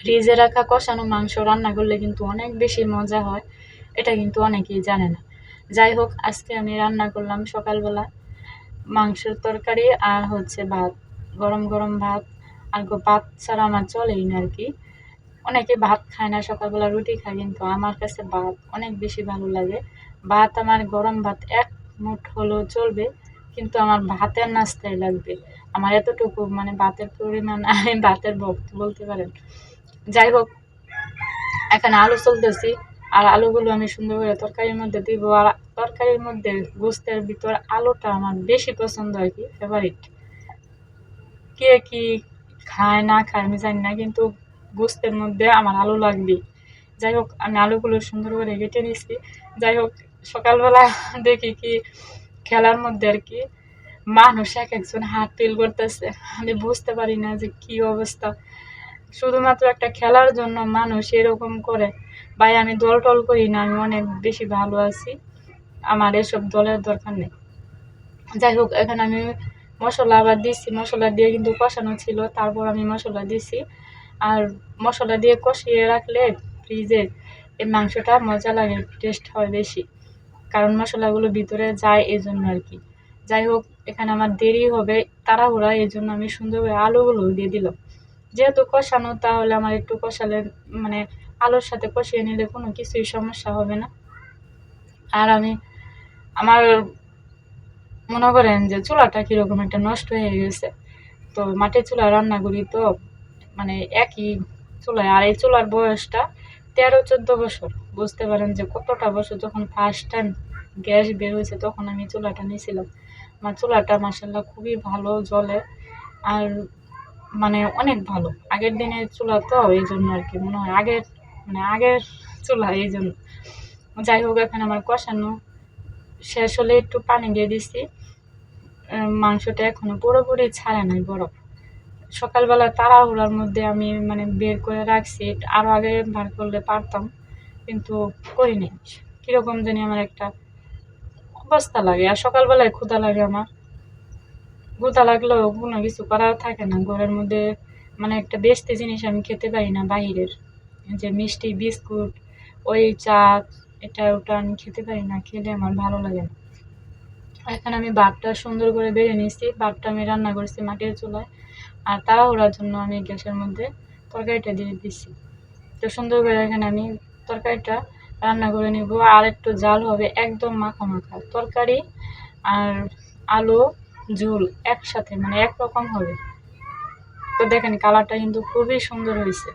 ফ্রিজে রাখা কষানো মাংস রান্না করলে কিন্তু অনেক বেশি মজা হয়, এটা কিন্তু অনেকেই জানে না। যাই হোক, আজকে আমি রান্না করলাম সকালবেলা মাংসের তরকারি আর হচ্ছে ভাত, গরম গরম ভাত। আর ভাত ছাড়া আমার চলেই না আর কি। অনেকে ভাত খায় না, সকালবেলা রুটি খায়, কিন্তু আমার কাছে ভাত অনেক বেশি ভালো লাগে। ভাত আমার গরম ভাত এক মুঠ হলেও চলবে, কিন্তু আমার ভাতের নাস্তাই লাগবে। আমার এতটুকু মানে ভাতের পরিমাণ আমি ভাতের ভক্ত বলতে পারেন। যাই হোক, এখানে আলু চলতেছি, আর আলুগুলো আমি সুন্দর করে তরকারির মধ্যে দিব। আর তরকারির মধ্যে গোস্তের ভিতর আলুটা আমার বেশি পছন্দ আর কি, ফেভারিট। কে কি খায় না খায় আমি জানি না, কিন্তু গোস্তের মধ্যে আমার আলু লাগবে। যাই হোক, আমি আলুগুলো সুন্দর করে কেটে নিচ্ছি। যাই হোক, সকালবেলা দেখি কি খেলার মধ্যে আর কি মানুষ এক একজন হাত ফিল করতেছে। আমি বুঝতে পারি না যে কি অবস্থা। শুধুমাত্র একটা খেলার জন্য মানুষ এরকম করে। ভাই, আমি দল টল করি না, আমি অনেক বেশি ভালো আছি, আমার এসব দলের দরকার নেই। যাই হোক, এখানে আমি মশলা আবার দিছি, মশলা দিয়ে কিন্তু কষানো ছিল, তারপর আমি মশলা দিছি। আর মশলা দিয়ে কষিয়ে রাখলে ফ্রিজে এই মাংসটা মজা লাগে, টেস্ট হয় বেশি, কারণ মশলাগুলো ভিতরে যায় এই জন্য আর কি। যাই হোক, এখানে আমার দেরি হবে, তাড়াহুড়া, এই জন্য আমি সুন্দর করে আলুগুলো দিয়ে দিলাম। যেহেতু কষানো, তাহলে আমার একটু কষালে মানে আলুর সাথে কষিয়ে নিলে কোনো কিছুই সমস্যা হবে না। আর আমি আমার মনে করেন যে চুলাটা কিরকম একটা নষ্ট হয়ে গেছে, তো মাটির চুলায় রান্না করি তো, মানে একই চুলায়। আর এই চুলার বয়সটা 13-14 বছর। বুঝতে পারেন যে কতটা বছর। যখন ফার্স্ট টাইম গ্যাস বের হয়েছে তখন আমি চুলাটা নিয়েছিলাম। আমার চুলাটা মাসাল্লাহ খুবই ভালো জ্বলে, আর মানে অনেক ভালো। আগের দিনের চুলা তো এই জন্য আর কি, মনে হয় আগের মানে আগের চুলা এই জন্য। যাই হোক, এখানে আমার কষানো শেষ হলে একটু পানি দিয়ে দিচ্ছি। মাংসটা এখনো পুরোপুরি ছাড়ে নাই বরফ। সকালবেলা তাড়াহুড়ার মধ্যে আমি মানে বের করে রাখছি, আরো আগে বার করলে পারতাম, কিন্তু করিনি। কিরকম জানি আমার একটা অবস্থা লাগে, আর সকালবেলায় ক্ষুধা লাগে আমার। ক্ষুধা লাগলেও কোনো কিছু করার থাকে না ঘরের মধ্যে। মানে একটা বেস্তি জিনিস আমি খেতে পারি না বাহিরের, যে মিষ্টি বিস্কুট, ওই চা, এটা ওটা আমি খেতে পারি না, খেলে আমার ভালো লাগে না। এখন আমি ভাতটা সুন্দর করে বেড়ে নিয়েছি, ভাতটা আমি রান্না করছি মাটির চুলায়। আর তাড়াহুড়ার জন্য আমি গ্যাসের মধ্যে তরকারিটা দিয়ে দিচ্ছি। তো সুন্দর করে এখানে আমি তরকারিটা রান্না করে নিব। আর একটু জাল হবে, একদম মাখা মাখা তরকারি আর আলু ঝোল একসাথে, মানে একরকম হবে। তো দেখেন কালারটা কিন্তু খুবই সুন্দর হয়েছে।